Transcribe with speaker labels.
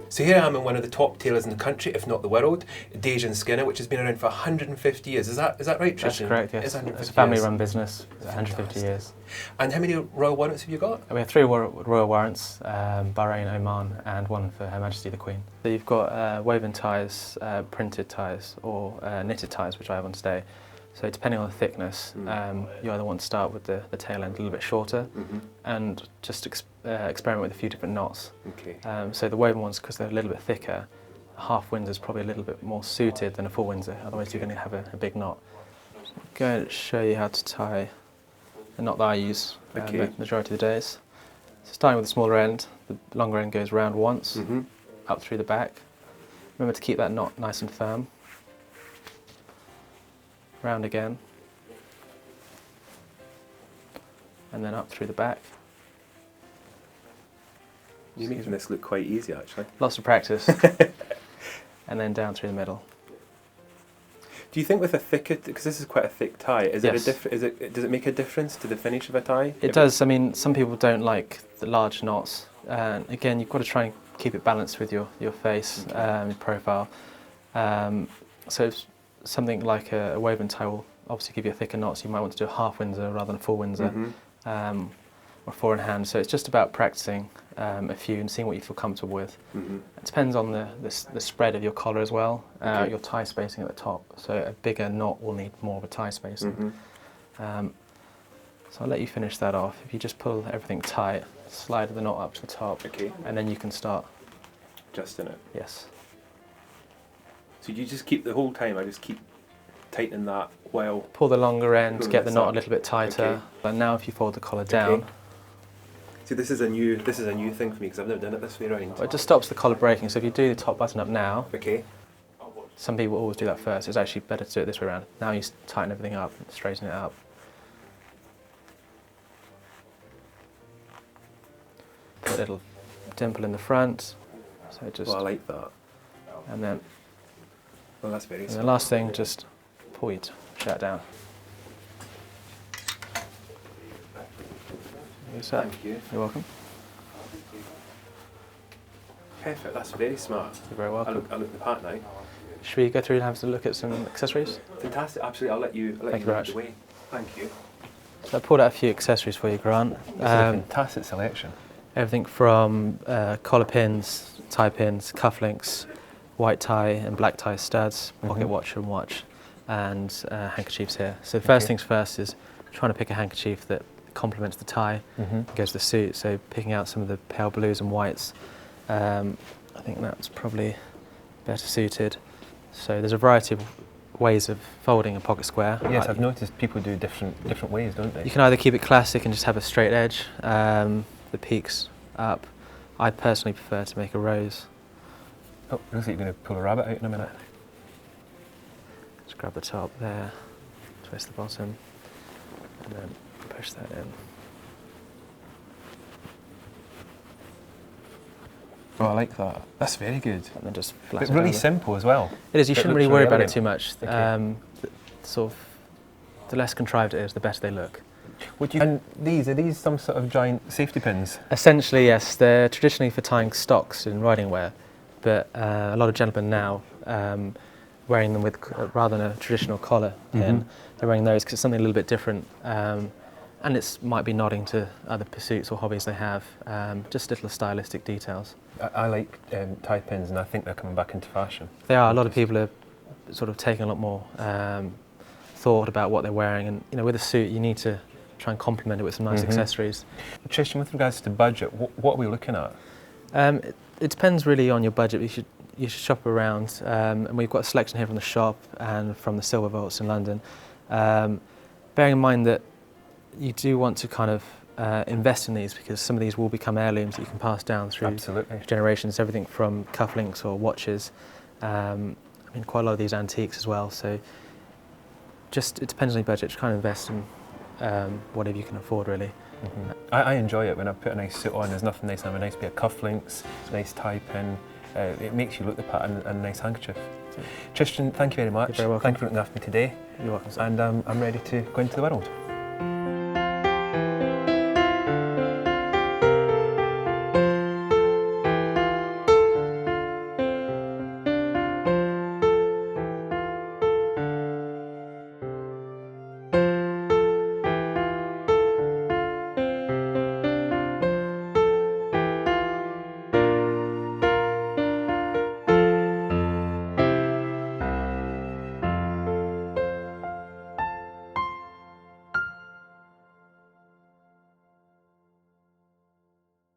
Speaker 1: So here I am in one of the top tailors in the country, if not the world, Dege and Skinner, which has been around for 150 years. Is that right, Tristan?
Speaker 2: That's correct, yes. It's a family-run business, 150 years.
Speaker 1: And how many royal warrants have you got?
Speaker 2: We have 3 royal warrants, Bahrain, Oman, and 1 for Her Majesty the Queen. So you've got woven ties, printed ties, or knitted ties, which I have on today. So depending on the thickness, you either want to start with the tail end a little bit shorter and just experiment with a few different knots.
Speaker 1: Okay.
Speaker 2: So the woven ones, because they're a little bit thicker, a half Windsor is probably a little bit more suited than a full Windsor, otherwise you're going to have a big knot. I'm going to show you how to tie the knot that I use the majority of the days. So starting with the smaller end, the longer end goes round once, up through the back. Remember to keep that knot nice and firm. Round again, and then up through the back.
Speaker 1: You're making this look quite easy, actually.
Speaker 2: Lots of practice. And then down through the middle.
Speaker 1: Do you think with a thicker, because this is quite a thick tie, is
Speaker 2: Yes.
Speaker 1: does it make a difference to the finish of a tie?
Speaker 2: It does. I mean, some people don't like the large knots. And again, you've got to try and keep it balanced with your face, your profile. So it's something like a woven tie will obviously give you a thicker knot, so you might want to do a half Windsor rather than a full Windsor, or 4 in hand. So it's just about practicing a few and seeing what you feel comfortable with. It depends on the spread of your collar as well, your tie spacing at the top. So a bigger knot will need more of a tie spacing. So I'll let you finish that off. If you just pull everything tight, slide the knot up to the top, and then you can start
Speaker 1: adjusting it.
Speaker 2: Yes.
Speaker 1: So you just keep the whole time, I just keep tightening that while...
Speaker 2: Pull the longer end, get the knot a little bit tighter. But now if you fold the collar down...
Speaker 1: See, this is a new thing for me because I've never done it this way around.
Speaker 2: Well, it just stops the collar breaking. So if you do the top button up now,
Speaker 1: Okay.
Speaker 2: some people always do that first. It's actually better to do it this way around. Now you tighten everything up, straighten it up. Put a little dimple in the front. So it just...
Speaker 1: Well, I like that.
Speaker 2: And then...
Speaker 1: Well, that's very
Speaker 2: And
Speaker 1: smart.
Speaker 2: the last thing, just pull your shirt down.
Speaker 1: Thank you.
Speaker 2: You're welcome.
Speaker 1: Perfect, that's very smart.
Speaker 2: You're very welcome.
Speaker 1: I look the part now.
Speaker 2: Should we go through and have a look at some accessories?
Speaker 1: Fantastic, absolutely. I'll let you
Speaker 2: Thank you very
Speaker 1: lead
Speaker 2: much.
Speaker 1: the way. Thank you.
Speaker 2: So I pulled out a few accessories for you, Grant.
Speaker 1: This is a fantastic selection.
Speaker 2: Everything from collar pins, tie pins, cufflinks, white tie and black tie studs, pocket watch and watch, and handkerchiefs here. So the first things first is trying to pick a handkerchief that complements the tie, goes with the suit. So picking out some of the pale blues and whites. I think that's probably better suited. So there's a variety of ways of folding a pocket square.
Speaker 1: Yes, I've noticed people do different ways, don't they?
Speaker 2: You can either keep it classic and just have a straight edge, the peaks up. I personally prefer to make a rose.
Speaker 1: Oh, it looks like you're going to pull a rabbit out in a minute.
Speaker 2: Just grab the top there, twist the bottom, and then push that in.
Speaker 1: Oh, I like that. That's very good.
Speaker 2: And then just
Speaker 1: It's
Speaker 2: flatten it
Speaker 1: really
Speaker 2: over.
Speaker 1: simple as well.
Speaker 2: It is, you shouldn't
Speaker 1: looks
Speaker 2: really worry
Speaker 1: really
Speaker 2: about it
Speaker 1: elegant.
Speaker 2: too much. Sort of, the less contrived it is, the better they look.
Speaker 1: And are these some sort of giant safety pins?
Speaker 2: Essentially, yes. They're traditionally for tying stocks in riding wear, but a lot of gentlemen now, wearing them with rather than a traditional collar pin, they're wearing those because it's something a little bit different. And it might be nodding to other pursuits or hobbies they have, just little stylistic details.
Speaker 1: I like tie pins, and I think they're coming back into fashion.
Speaker 2: They are. A lot of people are sort of taking a lot more thought about what they're wearing, and with a suit you need to try and complement it with some nice accessories.
Speaker 1: Tristan, with regards to budget, what are we looking at?
Speaker 2: It depends really on your budget. You should shop around, and we've got a selection here from the shop and from the Silver Vaults in London. Bearing in mind that you do want to kind of invest in these, because some of these will become heirlooms that you can pass down through generations. Everything from cufflinks or watches. I mean, quite a lot of these antiques as well. So just it depends on your budget. Just kind of invest in whatever you can afford, really.
Speaker 1: I enjoy it when I put a nice suit on. There's nothing nice than a nice pair of cufflinks, a nice tie pin. It makes you look the part, and a nice handkerchief. Tristan, thank you very much.
Speaker 2: You're very welcome.
Speaker 1: Thank you for looking after me today.
Speaker 2: You're welcome, sir.
Speaker 1: And I'm ready to go into the world.